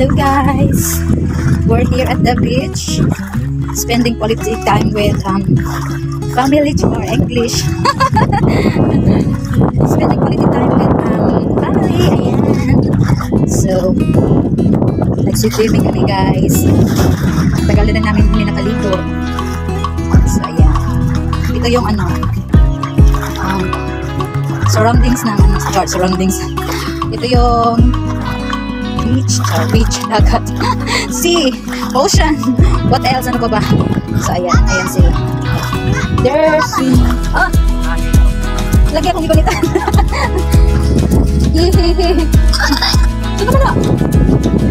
Hello guys, we're here at the beach, spending quality time with family or English. Spending quality time with family, ayan. So, nag-swimming kami guys. Tagal na namin hindi nakaligo. So, ayan. Ito yung surroundings ng surroundings. Ito yung beach, dagat, sea, ocean, what else, ano pa ba? So ayan sila. There's lagi akong ibalitan. Sino man na?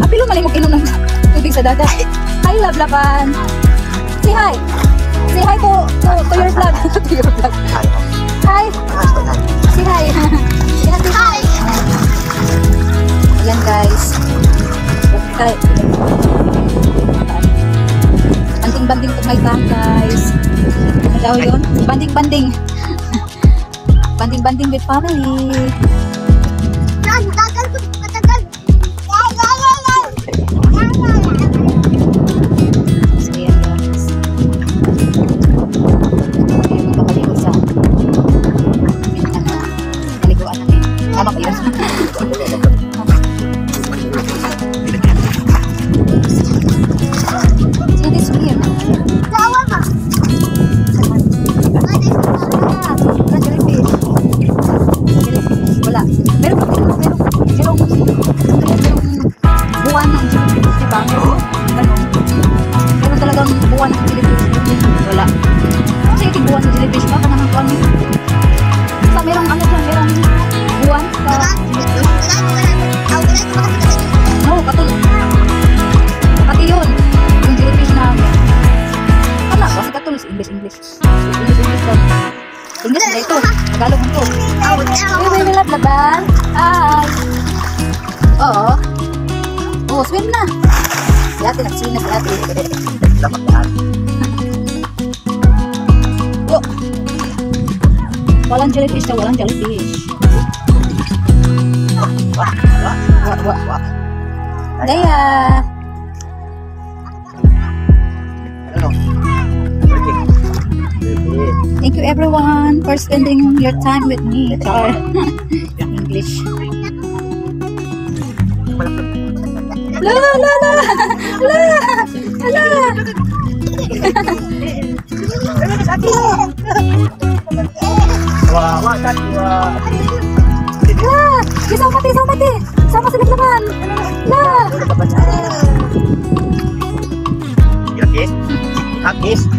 Apilo maling mong inom ng tubig sa dagat. Hi love laban. Say hi. Say hi to your vlog. To your vlog. Hi. Say hi. Hi. Ayan guys. Banding-banding to my time guys. Ano daw yun? Banding-banding. Banding-banding with family. Sige guys. Ayan, papaligo sa paliguan namin. Tama ba yun? Buwan ng jellyfish. Wala. Kasi yung buwan ng jellyfish ba? Kanang buwan niya. Sa merong merong buwan sa... No, katulog. Pati yun. Yung jellyfish na... Wala, kasi katulog. English ba? English na ito. Tagalog mo ito. Uy, may laban. Hi. Oo. Oo, swim na. Si ate, nag-swim na si ate. Oh. Walang jellyfish na walang jellyfish. Daya. Thank you everyone for spending your time with me. Char. English. La la la la la. Wah, tadi wah. Sama mati. Sama sa laban. La. Hakis.